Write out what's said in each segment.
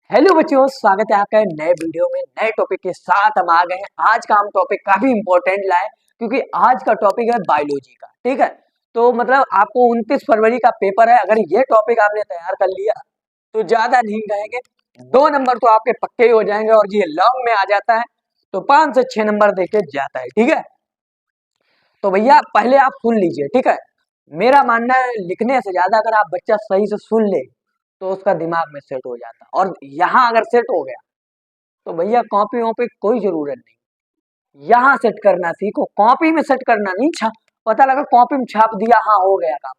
Hello बच्चों, स्वागत है आपका नए वीडियो में। नए टॉपिक के साथ हम आ गए हैं। आज का हम टॉपिक काफी इंपॉर्टेंट लाए क्योंकि आज का टॉपिक है बायोलॉजी का। ठीक है, तो मतलब आपको 29 फरवरी का पेपर है। अगर ये टॉपिक आपने तैयार कर लिया तो ज्यादा नहीं कहेंगे, 2 नंबर तो आपके पक्के ही हो जाएंगे। और ये लॉन्ग में आ जाता है तो 5 से 6 नंबर देके जाता है। ठीक है, तो भैया पहले आप सुन लीजिए। ठीक है, मेरा मानना है लिखने से ज्यादा अगर आप बच्चा सही से सुन ले तो उसका दिमाग में सेट हो जाता है। और यहाँ अगर सेट हो गया तो भैया कॉपी वॉपी कोई जरूरत नहीं, यहाँ सेट करना सीखो। कॉपी में सेट करना नहीं, छाप पता लगा कॉपी में छाप दिया, हाँ हो गया काम।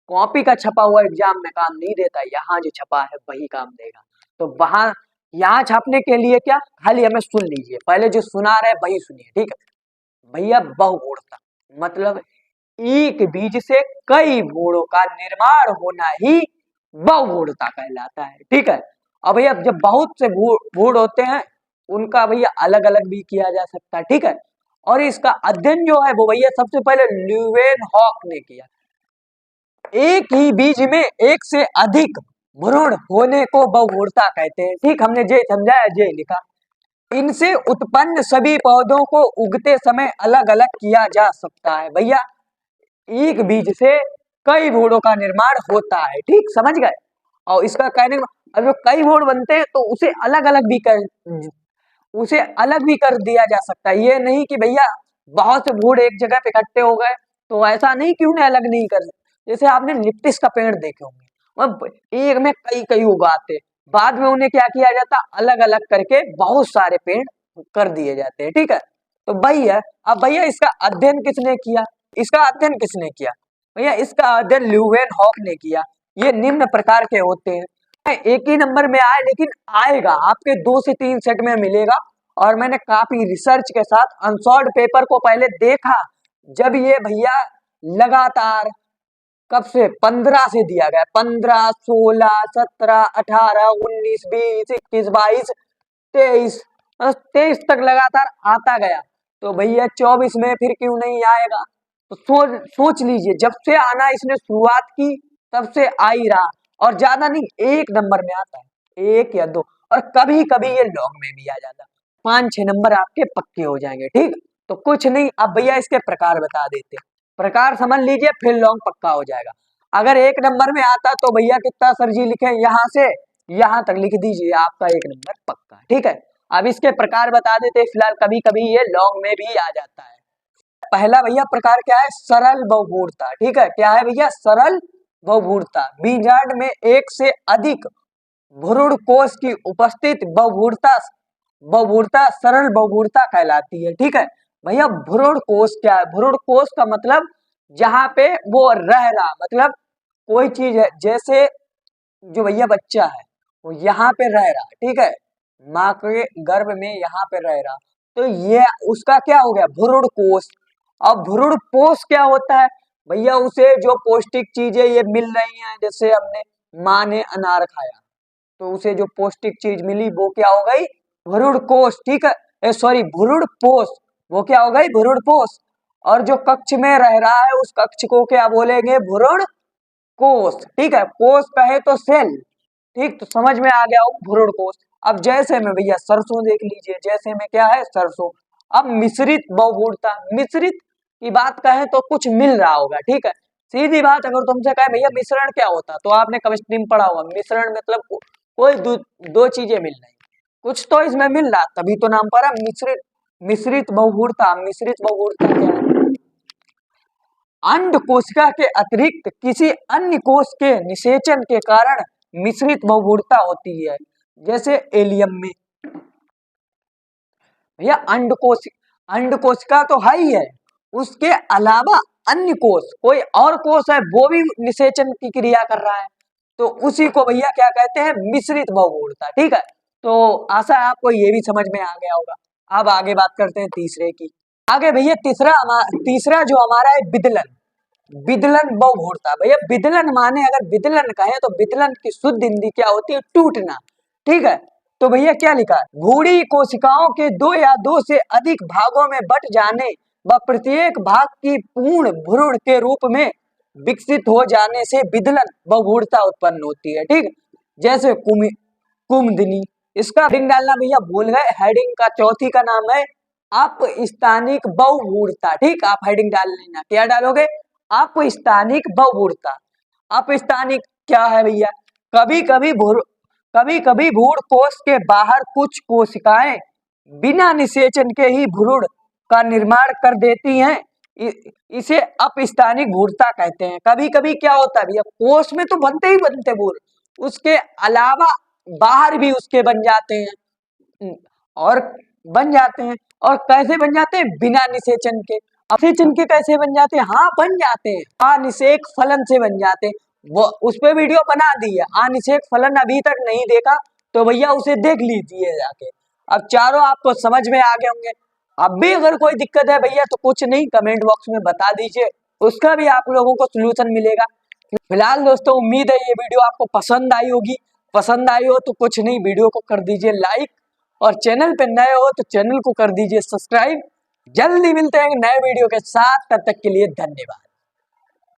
कॉपी का छपा हुआ एग्जाम में काम नहीं देता, यहाँ जो छपा है वही काम देगा। तो वहां यहाँ छापने के लिए क्या, खाली हमें सुन लीजिए। पहले जो सुना रहे वही सुनिए। ठीक है भैया, बहुगुणता मतलब एक बीज से कई गुणों का निर्माण होना ही बहुगुणता कहलाता है। ठीक है, अब भैया जब बहुत से गुण होते हैं उनका भैया अलग अलग भी किया जा सकता है। ठीक है, और इसका अध्ययन जो है वो भैया सबसे पहले ल्यूवेनहॉक ने किया। एक ही बीज में एक से अधिक भ्रूण होने को बहुगुणता कहते हैं। ठीक, हमने जे समझाया, जे लिखा। इनसे उत्पन्न सभी पौधों को उगते समय अलग अलग किया जा सकता है। भैया एक बीज से कई भ्रूणों का निर्माण होता है। ठीक, समझ गए। और इसका कहने का अब जो कई भ्रूण बनते हैं तो उसे अलग भी कर दिया जा सकता है। ये नहीं कि भैया बहुत से भ्रूण एक जगह पे इकट्ठे हो गए तो ऐसा नहीं कि उन्हें अलग नहीं कर। जैसे आपने लिप्टिस का पेड़ देखे होंगे, अब एक में कई कई उगाते, बाद में उन्हें क्या किया जाता, अलग अलग करके बहुत सारे पेड़ कर दिए जाते हैं। ठीक है, तो वही है। अब भैया इसका अध्ययन किसने किया, इसका अध्ययन किसने किया भैया, इसका अध्ययन ल्यूवेनहॉक ने किया। ये निम्न प्रकार के होते हैं। एक ही नंबर में आए लेकिन आएगा आपके 2 से 3 सेट में मिलेगा। और मैंने काफी रिसर्च के साथ अनसॉल्व पेपर को पहले देखा, जब ये भैया लगातार कब से 15 से दिया गया, 15, 16, 17, 18, 19, 20, 21, 22, 23, 23 तक लगातार आता गया। तो भैया 24 में फिर क्यों नहीं आएगा। तो सोच लीजिए, जब से आना इसने शुरुआत की तब से आ ही रहा। और ज्यादा नहीं, 1 नंबर में आता है, 1 या 2, और कभी कभी ये लॉन्ग में भी आ जाता। 5-6 नंबर आपके पक्के हो जाएंगे। ठीक, तो कुछ नहीं, अब भैया इसके प्रकार बता देते। प्रकार समझ लीजिए, फिर लॉन्ग पक्का हो जाएगा। अगर 1 नंबर में आता तो भैया कितना सर जी लिखे, यहाँ से यहाँ तक लिख दीजिए, आपका 1 नंबर पक्का। ठीक है, अब इसके प्रकार बता देते। फिलहाल कभी कभी ये लॉन्ग में भी आ जाता है। पहला भैया प्रकार क्या है, सरल बहुगुणता। ठीक है, क्या है भैया, सरल बहुगुणता। बीजांड में एक से अधिक भ्रूण कोश की उपस्थित बहुगुणता बहुगुणता सरल बहुगुणता कहलाती है। ठीक है भैया, भ्रूण कोश क्या है, भ्रूण कोश का मतलब जहां पे वो रह रहा, मतलब कोई चीज है, जैसे जो भैया बच्चा है वो यहाँ पे रह रहा। ठीक है, माँ के गर्भ में यहाँ पे रह रहा, तो ये उसका क्या हो गया, भ्रूण कोश। अब भ्रूण कोश क्या होता है भैया, उसे जो पौष्टिक चीजें ये मिल रही हैं, जैसे हमने माँ ने अनार खाया तो उसे जो पौष्टिक चीज मिली वो क्या हो गई, भ्रूण कोश। ठीक है, सॉरी भ्रूण पोष, वो क्या हो गई, भ्रूण पोष। और जो कक्ष में रह रहा है उस कक्ष को क्या बोलेंगे, भ्रूण कोश। ठीक है, कोश कहे तो सेल। ठीक, तो समझ में आ गया हो, भ्रूण कोश। अब जैसे में भैया सरसों देख लीजिए, जैसे में क्या है, सरसों। अब मिश्रित बहुगुणता, मिश्रित की बात कहें तो कुछ मिल रहा होगा। ठीक है, सीधी बात, अगर तुमसे कहे भैया मिश्रण क्या होता, तो आपने केमिस्ट्री में पढ़ा होगा, मिश्रण मतलब कोई दो चीजें मिल रही, कुछ तो इसमें मिल रहा, तभी तो नाम पड़ा मिश्रित। मिश्रित बहुगुणता, मिश्रित बहुगुणता क्या है, अंड कोशिका के अतिरिक्त किसी अन्य कोश के निषेचन के कारण मिश्रित बहुगुणता होती है। जैसे एलियम में भैया अंड कोशिका तो है ही है, उसके अलावा अन्य कोश, कोई और कोश है वो भी निषेचन की क्रिया कर रहा है, तो उसी को भैया क्या कहते हैं, मिश्रित बहुगुणता। ठीक है, तो आशा है आपको ये भी समझ में आ गया होगा। अब आगे बात करते हैं तीसरे की। आगे भैया तीसरा जो हमारा है विदलन, विदलन बहुगुणता। भैया विदलन माने, अगर विदलन कहें तो विदलन की शुद्ध हिंदी क्या होती है, टूटना। ठीक है, तो भैया क्या लिखा है, भूरी कोशिकाओं के 2 या 2 से अधिक भागों में बट जाने व प्रत्येक भाग की पूर्ण भ्रूण के रूप में विकसित हो जाने से विदलन बहुगुणता उत्पन्न होती है। ठीक, जैसे कुमुदिनी, इसका हेडिंग डालना भैया भूल गए, हेडिंग का चौथी का नाम है अपस्थानिक बहुमूर्ता। ठीक, आप हेडिंग डाल लेना। क्या डालोगे? अपस्थानिक बहुमूर्ता। अपस्थानिक क्या है भैया? कभी कभी भ्रूण कोश के बाहर कुछ कोशिकाएं बिना निषेचन के ही भ्रूण का निर्माण कर देती हैं, इसे अपस्थानिक भ्रूणता कहते हैं। कभी कभी क्या होता है भैया, कोश में तो बनते ही बनते भ्रूण, उसके अलावा बाहर भी उसके बन जाते हैं, और बन जाते हैं। और कैसे बन जाते हैं? बिना निषेचन के। अनिषेचन के कैसे बन जाते हैं? हाँ, बन जाते हैं, अनिषेक फलन से बन जाते हैं। वो उस पे वीडियो बना दी है, अनिषेक फलन अभी तक नहीं देखा तो भैया उसे देख लीजिए जाके। अब चारों आपको समझ में आ गए होंगे। अब भी अगर कोई दिक्कत है भैया तो कुछ नहीं, कमेंट बॉक्स में बता दीजिए, उसका भी आप लोगों को सोल्यूशन मिलेगा। फिलहाल दोस्तों, उम्मीद है ये वीडियो आपको पसंद आई होगी। पसंद आई हो तो कुछ नहीं, वीडियो को कर दीजिए लाइक, और चैनल पे नए हो तो चैनल को कर दीजिए सब्सक्राइब। जल्दी मिलते हैं नए वीडियो के साथ, तब तक के लिए धन्यवाद।